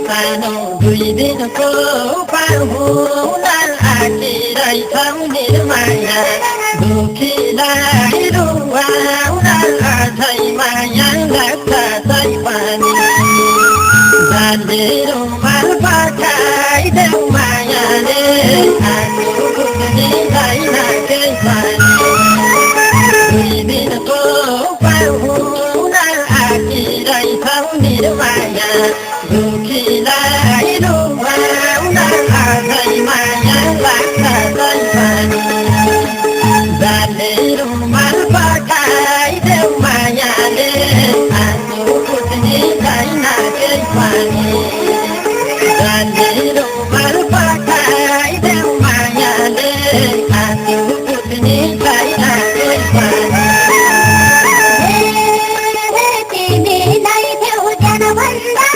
सानो 2 दिनको पाहुना आखिरहेछ निर्माया दुखीलाई रुवाउन अझै माया लाग्छ जै पनि जाने रुमाल पठाइदेऊ मायाले आगो बुझ्ने छैन केही पनि 2 दिनको पाहुना आखिरहेछ निर्माया दुखीलाई रुवाउन अझै माया लाग्छ जै पनि जाने रुमाल पठाइदेऊ मायाले आगो बुझ्ने छैन केही पनि जाने रुमाल पठाइदेऊ मायाले आगो बुझ्ने छैन केही पनि तिमीलाई देऊ ज्ञान भन्दा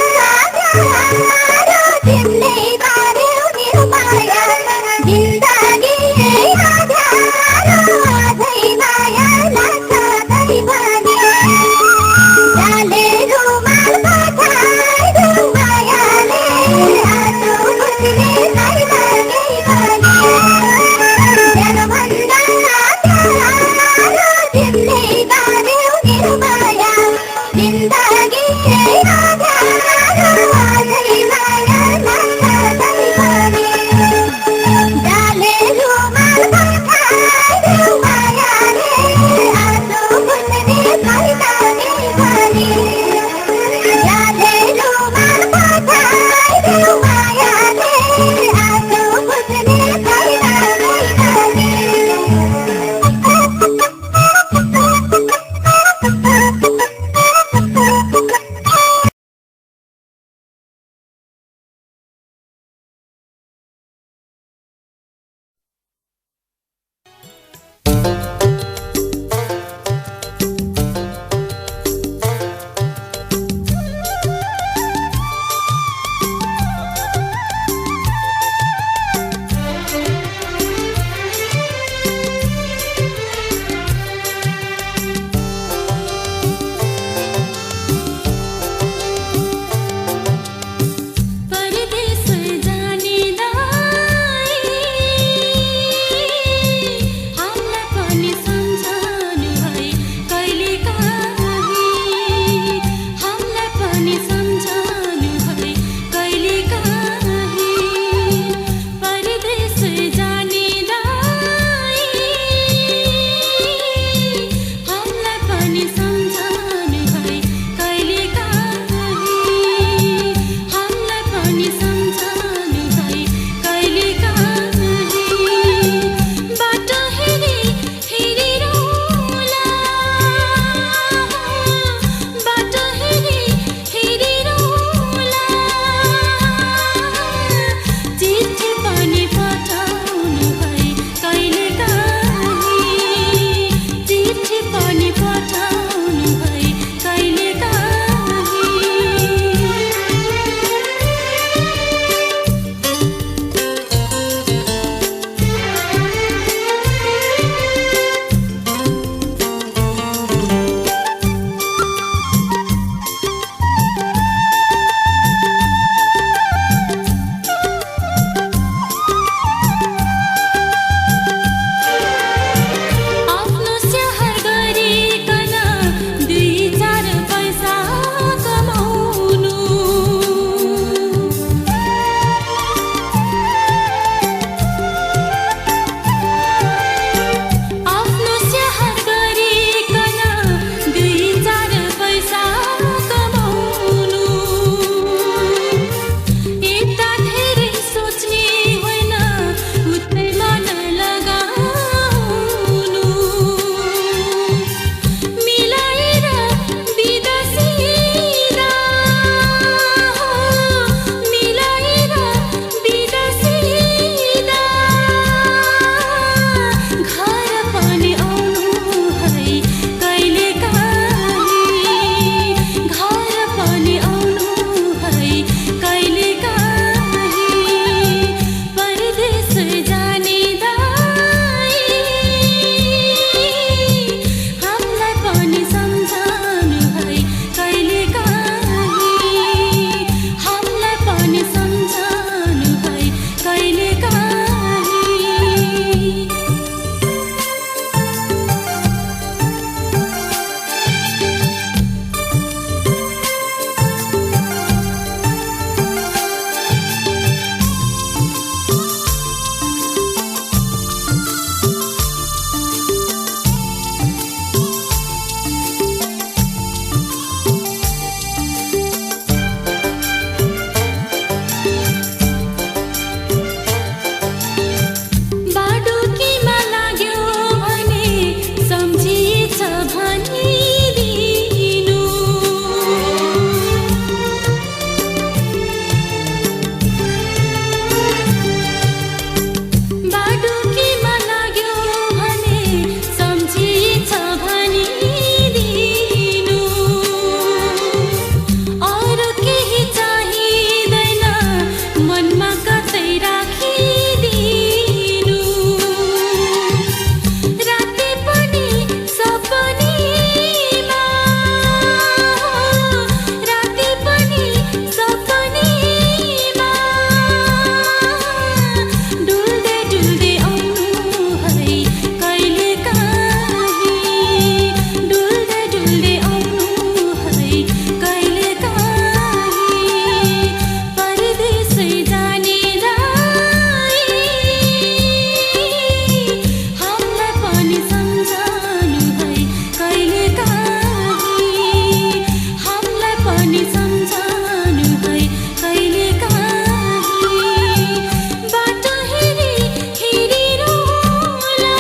पनि सम्झनु है कहिले काहीँ बाटो हेरी हेरी रोला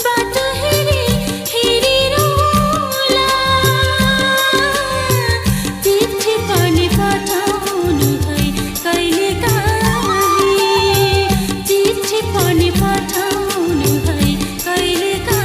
बाटो हेरी हेरी रोला चिठी पनि पठाउनु है कहिले काहीँ चिठी पनि पठाउनु है कहिले काहीँ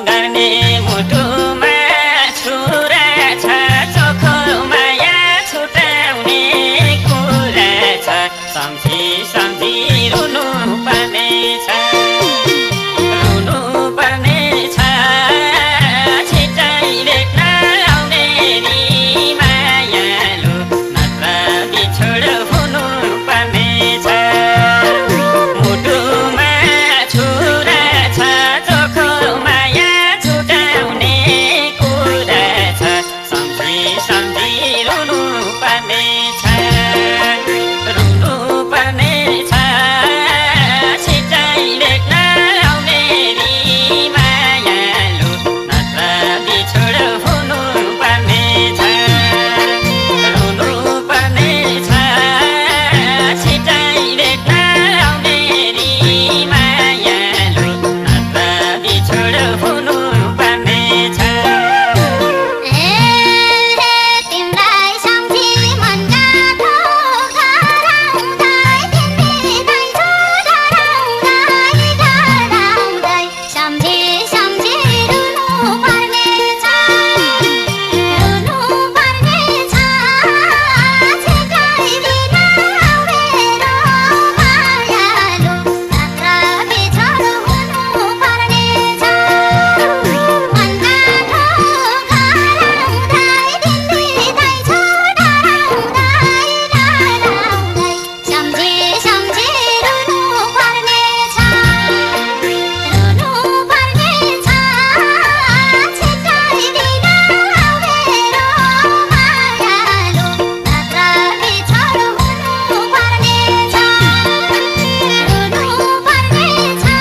गर्ने मुटुमा छुरा छ चोखो माया छुटाउने कुरा छ सम्झी सम्झी रुनु पर्ने छ रुनु पर्ने छ छिटै देख्न आउने नि मायालु नत्र बिछोड हुनु पर्ने छ मुटुमा छुरा छ चोखो माया छुटाउने कुरा छ सम्झी सम्झी रुनु पर्ने छ रुनु पर्ने छ छिटै देख्न आउने नि मायालु नत्र बिछोड हुनु पर्ने छ रुनु पर्ने छ छिटै देख्न आउने नि मायालु नत्र बिछोड हुनु पर्ने छ तिमीलाई सम्झी मनका थोक हराउँदै तिमी दैछु डराउँदै सम्झी सम्झी रुनु पर्ने छ रुनु पर्ने छ छिटै दिन आउने मायालु नत्र बिछोड हुनु पर्ने छ मनका थोक हराउँदै तिमी दैछु डराउँदै सम्झी सम्झी रुनु पर्ने छ रुनु पर्ने छ छिटै दिन आउने मायालु नत्र बिछोड हुनु पर्ने छ रुनु पर्ने छ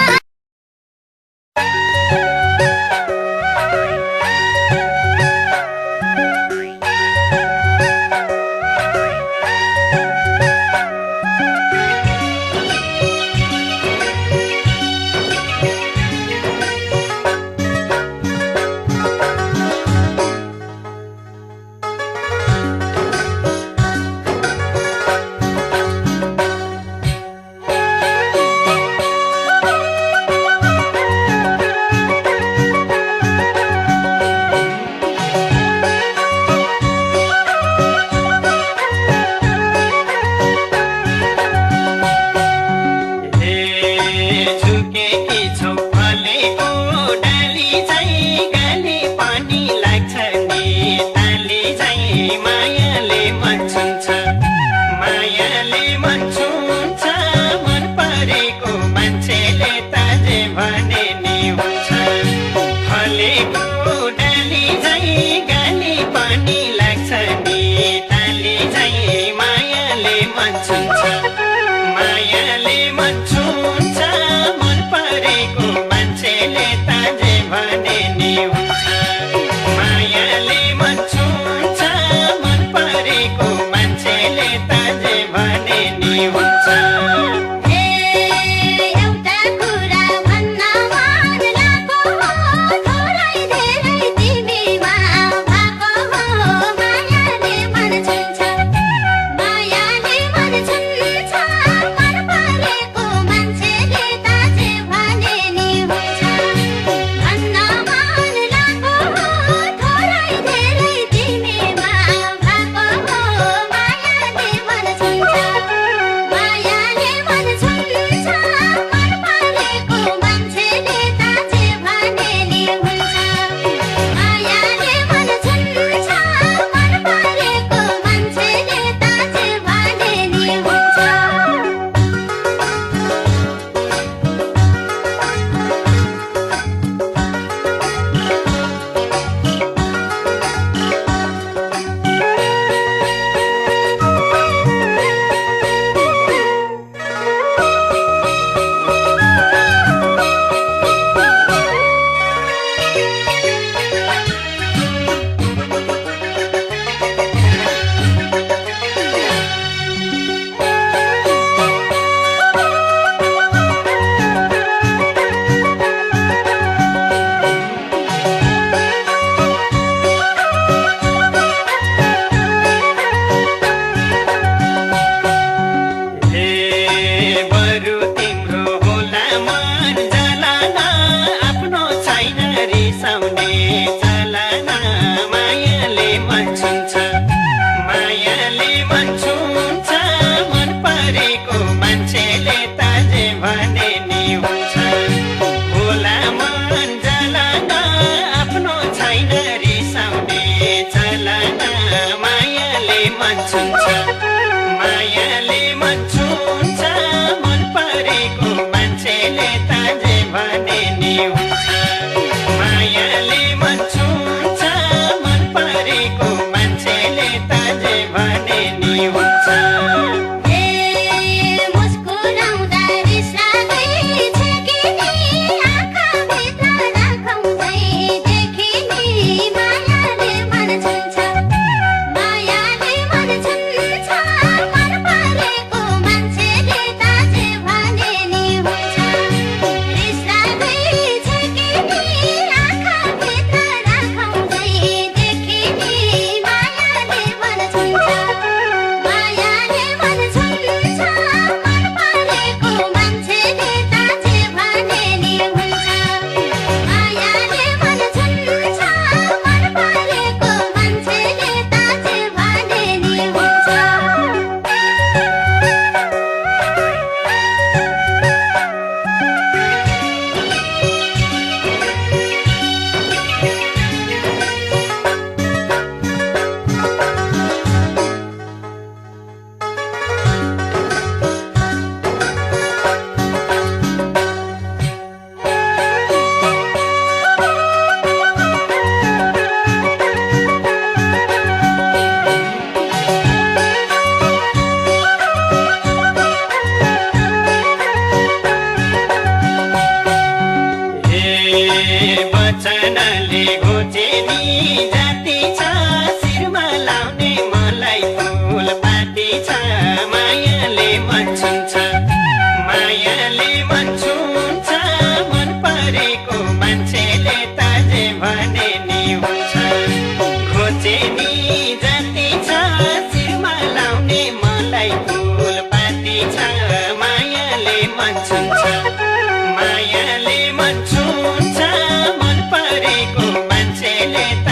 झुकेकी छौ फलेको डाली चाहिँ गाली पनि लाग्छ नि ताली चाहिँ मायाले मन छुन्छ मायाले मन छुन्छ मन परेको मान्छेले त जे भने नि हुन्छ फलेको डाली चाहिँ गाली पनि लाग्छ नि ताली चाहिँ मायाले मन छुन्छ मायाले मन छुन्छ मन परेको मान्छेले त जे भने नि हुन्छ मायाले मन छुन्छ मन परेको मान्छेले त जे भने नि हुन्छ एउटा कुरा भन्न मन लाग्यो थोरै धेरै तिमीमा भएको हो मायाले मन छुन्छ मायाले मन छुन्छ मन परेको मान्छेले त जे भने नि हुन्छ भन्न मन रिसाउने चलन मायाले मन छुन्छ मायाले मन छुन्छ मन परेको मान्छेले त जे भने नि हुन्छ होला मन जलन आफ्नो छैन रिसाउने चलन मायाले मन छुन्छ मायाले मन छुन्छ मन परेको मान्छेले त जे भने नि हुन्छ मायाले मन छुन्छ मन परेको मान्छेले त जे भने नि हुन्छ मुस्कुराउँदा रिस लाग्दैछ कि नि आँखाभित्र राखौँदै देखि नि मायाले मन छुन्छ मायाले मन छुन्छ मन परेको मान्छेले त जे भने नि हुन्छ रिस लाग्दैछ कि नि आँखाभित्र राखौँदै देखि नि मायाले मन छुन्छ मायाले मन छुन्छ मन परेको मान्छेले त जे भने नि हुन्छ मायाले मन छुन्छ मन परेको मान्छेले त जे भने नि हुन्छ वचनले घोचेनी जाति छ शिरमा लाउने मलाई फुल पाती छ मायाले मन छुन्छ मायाले मन छुन्छ मन परेको मान्छेले त जे भने नि हुन्छ घोचेनी जाति छ शिरमा लाउने मलाई फुल पाती छ मायाले मन छुन्छ मायाले मन छुन्छ मन परेको मान्छेले त